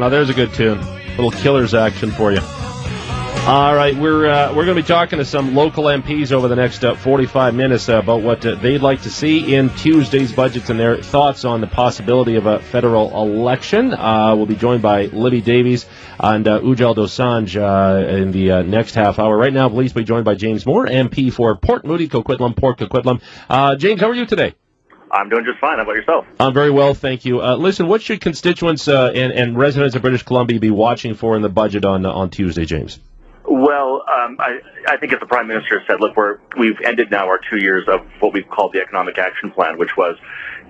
now there's a good tune. Little Killers action for you. All right, we're going to be talking to some local MPs over the next 45 minutes about what they'd like to see in Tuesday's budgets and their thoughts on the possibility of a federal election. We'll be joined by Libby Davies and Ujjal Dosanjh in the next half hour. Right now, please be joined by James Moore, MP for Port Moody, Coquitlam, Port Coquitlam. James, how are you today? I'm doing just fine. How about yourself? I'm very well, thank you. Listen, what should constituents and residents of British Columbia be watching for in the budget on Tuesday, James? Well, I think as the Prime Minister said, look, we've ended now our 2 years of what we've called the Economic Action Plan, which was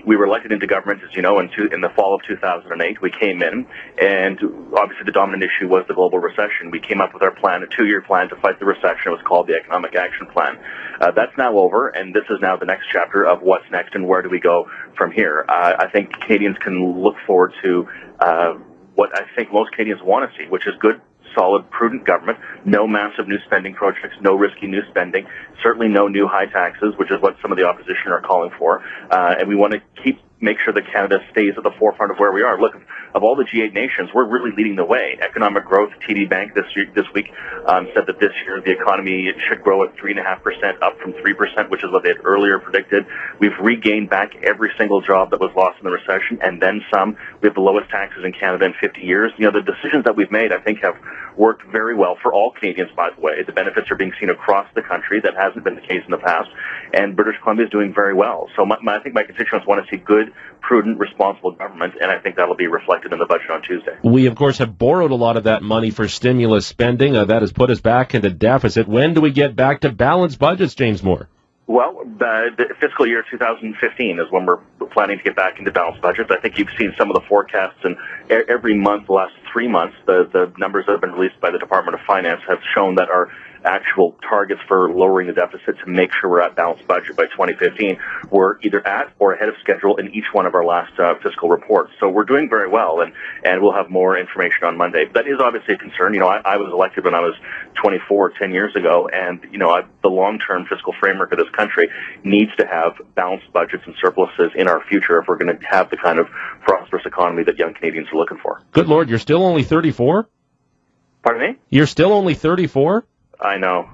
we were elected into government, as you know, in the fall of 2008. We came in, and obviously the dominant issue was the global recession. We came up with our plan, a 2-year plan to fight the recession. It was called the Economic Action Plan. That's now over, and this is now the next chapter of what's next and where do we go from here. I think Canadians can look forward to what I think most Canadians want to see, which is good, solid, prudent government, no massive new spending projects, no risky new spending, certainly no new high taxes, which is what some of the opposition are calling for. And we want to make sure that Canada stays at the forefront of where we are. Look, of all the G8 nations, we're really leading the way. Economic growth, TD Bank this week said that this year the economy should grow at 3.5%, up from 3%, which is what they had earlier predicted. We've regained back every single job that was lost in the recession, and then some. We have the lowest taxes in Canada in 50 years. You know, the decisions that we've made, I think, have worked very well for all Canadians, by the way. The benefits are being seen across the country. That hasn't been the case in the past, and British Columbia is doing very well. So I think my constituents want to see good, prudent, responsible government, and I think that'll be reflected in the budget on Tuesday. We, of course, have borrowed a lot of that money for stimulus spending. That has put us back into deficit. When do we get back to balanced budgets, James Moore? Well, the fiscal year 2015 is when we're planning to get back into balanced budgets. I think you've seen some of the forecasts, and every month, the last 3 months, the numbers that have been released by the Department of Finance have shown that our actual targets for lowering the deficit to make sure we're at balanced budget by 2015 were either at or ahead of schedule in each one of our last fiscal reports. So we're doing very well, and we'll have more information on Monday. But that is obviously a concern. You know, I was elected when I was 24, 10 years ago, and, you know, the long-term fiscal framework of this country needs to have balanced budgets and surpluses in our future if we're going to have the kind of prosperous economy that young Canadians are looking for. Good Lord, you're still only 34? Pardon me? You're still only 34? I know.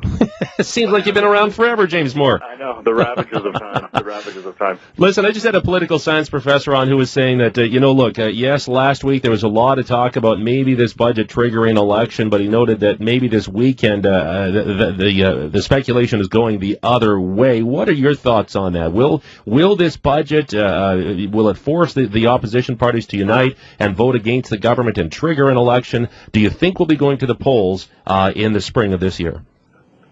It seems like you've been around forever, James Moore. I know. The ravages of time. The ravages of time. Listen, I just had a political science professor on who was saying that, look, yes, last week there was a lot of talk about maybe this budget triggering election, but he noted that maybe this weekend the speculation is going the other way. What are your thoughts on that? Will this budget, will it force the opposition parties to unite and vote against the government and trigger an election? Do you think we'll be going to the polls in the spring of this year?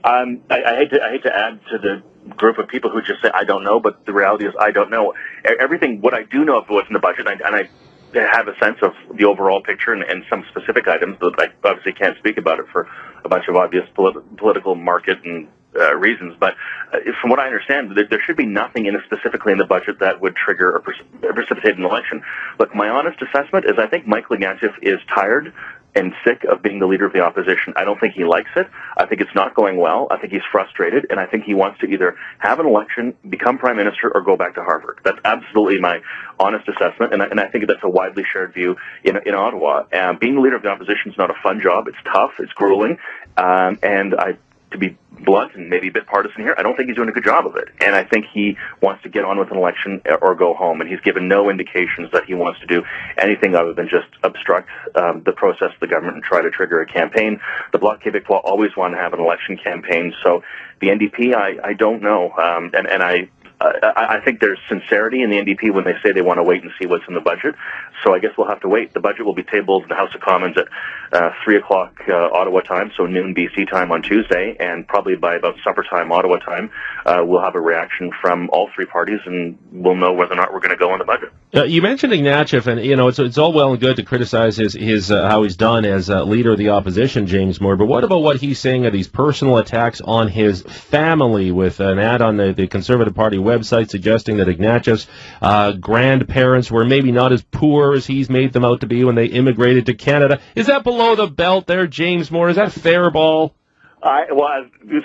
I hate to add to the group of people who just say, I don't know, but the reality is I don't know. What I do know of what's in the budget, and I have a sense of the overall picture and some specific items, but I obviously can't speak about it for a bunch of obvious political market and reasons. But from what I understand, there should be nothing specifically in the budget that would trigger or precipitate an election. Look, my honest assessment is I think Michael Ignatieff is tired and sick of being the leader of the opposition. I don't think he likes it. I think it's not going well. I think he's frustrated, and I think he wants to either have an election, become prime minister, or go back to Harvard. That's absolutely my honest assessment, and I think that's a widely shared view in Ottawa. Being the leader of the opposition is not a fun job. It's tough. It's grueling, to be blunt and maybe a bit partisan here, I don't think he's doing a good job of it. And I think he wants to get on with an election or go home. And he's given no indications that he wants to do anything other than just obstruct the process of the government and try to trigger a campaign. The Bloc Québécois always wanted to have an election campaign. So the NDP, I don't know. I think there's sincerity in the NDP when they say they want to wait and see what's in the budget. So I guess we'll have to wait. The budget will be tabled in the House of Commons at 3 o'clock Ottawa time, so noon BC time on Tuesday, and probably by about supper time Ottawa time, we'll have a reaction from all three parties, and we'll know whether or not we're going to go on the budget. You mentioned Ignatieff, and it's all well and good to criticize his how he's done as leader of the opposition, James Moore. But what about what he's saying of these personal attacks on his family, with an ad on the Conservative Party website suggesting that Ignatieff's grandparents were maybe not as poor as he's made them out to be when they immigrated to Canada? Is that below the belt there, James Moore? Is that fair ball?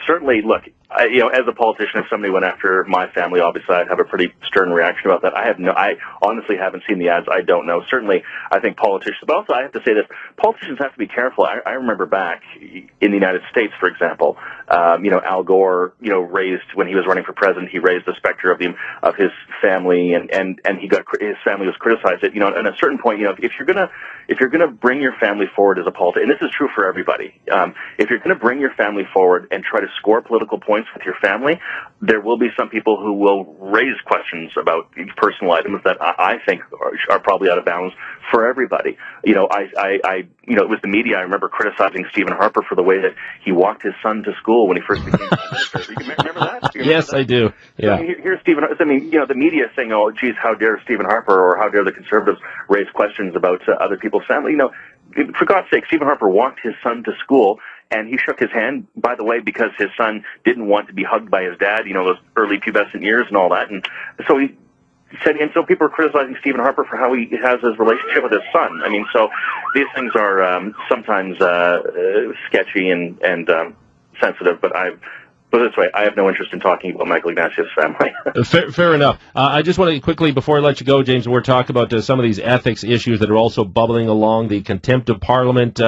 Certainly, look, As a politician, if somebody went after my family, obviously I'd have a pretty stern reaction about that. I honestly haven't seen the ads. I don't know. Certainly, I think politicians, but also I have to say this, politicians have to be careful. I remember back in the United States, for example, Al Gore, raised, when he was running for president, he raised the specter of his family, and his family was criticized. At at a certain point, if you're gonna bring your family forward as a politician, and this is true for everybody, if you're gonna bring your family forward and try to score political points with your family, there will be some people who will raise questions about personal items that I think are probably out of bounds for everybody. It was the media. I remember criticizing Stephen Harper for the way that he walked his son to school when he first became prime minister. You remember that? Yes, I do. Yeah. So here's Stephen. The media is saying, "Oh, geez, how dare Stephen Harper or how dare the Conservatives raise questions about other people's family?" For God's sake, Stephen Harper walked his son to school. And he shook his hand, by the way, because his son didn't want to be hugged by his dad, those early pubescent years and all that. And so he said, and so people are criticizing Stephen Harper for how he has his relationship with his son. So these things are sometimes sketchy and sensitive, but put it this way, I have no interest in talking about Michael Ignatius' family. Fair enough. I just want to quickly, before I let you go, James, we're talking about some of these ethics issues that are also bubbling along, the contempt of Parliament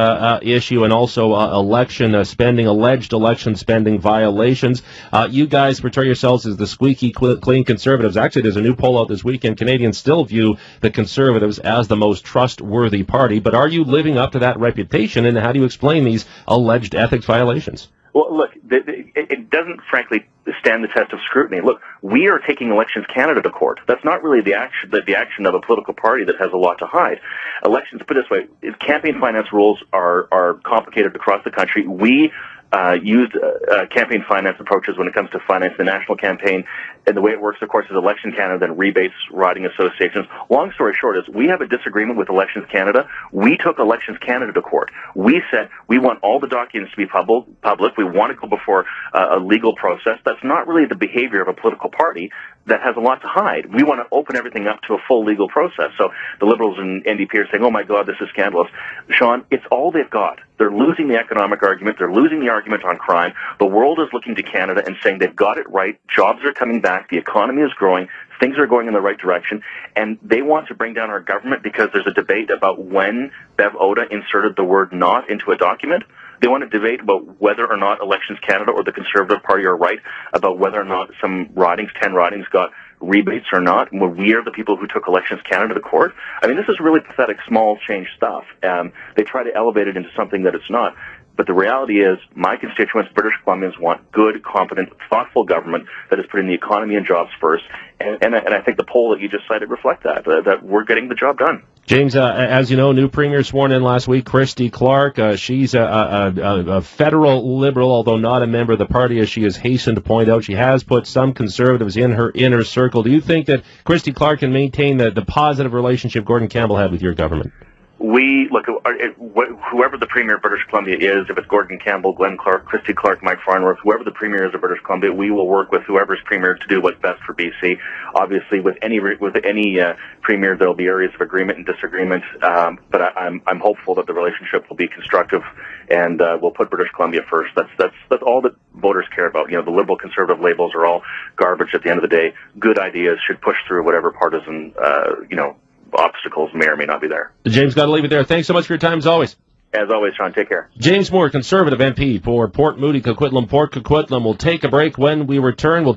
issue, and also election spending, alleged election spending violations. You guys portray yourselves as the squeaky clean Conservatives. Actually, there's a new poll out this weekend. Canadians still view the Conservatives as the most trustworthy party. But are you living up to that reputation, and how do you explain these alleged ethics violations? Well, look, it doesn't, frankly, stand the test of scrutiny. Look, we are taking Elections Canada to court. That's not really the action of a political party that has a lot to hide. Elections, put it this way, campaign finance rules are complicated across the country. We used campaign finance approaches when it comes to finance the national campaign. And the way it works, of course, is Elections Canada then rebates riding associations. Long story short is we have a disagreement with Elections Canada. We took Elections Canada to court. We said we want all the documents to be public. We want to go before a legal process. That's not really the behavior of a political party that has a lot to hide. We want to open everything up to a full legal process. So the Liberals and NDP are saying, oh my God, this is scandalous. Sean, it's all they've got. They're losing the economic argument. They're losing the argument on crime. The world is looking to Canada and saying they've got it right. Jobs are coming back. The economy is growing. Things are going in the right direction. And they want to bring down our government because there's a debate about when Bev Oda inserted the word not into a document. They want to debate about whether or not Elections Canada or the Conservative Party are right about whether or not some ridings, 10 ridings, got rebates or not. When we are the people who took Elections Canada to court. This is really pathetic, small change stuff. They try to elevate it into something that it's not. But the reality is, my constituents, British Columbians, want good, competent, thoughtful government that is putting the economy and jobs first. And I think the poll that you just cited reflect that we're getting the job done. James, as you know, new premier sworn in last week, Christy Clark. She's a federal Liberal, although not a member of the party, as she has hastened to point out. She has put some Conservatives in her inner circle. Do you think that Christy Clark can maintain the positive relationship Gordon Campbell had with your government? Whoever the Premier of British Columbia is, if it's Gordon Campbell, Glenn Clark, Christy Clark, Mike Farnworth, whoever the Premier is of British Columbia, we will work with whoever's Premier to do what's best for BC. Obviously, with any Premier, there will be areas of agreement and disagreement, but I'm hopeful that the relationship will be constructive, and we'll put British Columbia first. That's all that voters care about. The Liberal Conservative labels are all garbage at the end of the day. Good ideas should push through whatever partisan obstacles may or may not be there. James, got to leave it there. Thanks so much for your time, as always. As always, Sean, take care. James Moore, Conservative MP for Port Moody, Coquitlam. Port Coquitlam. We'll take a break. When we return, we'll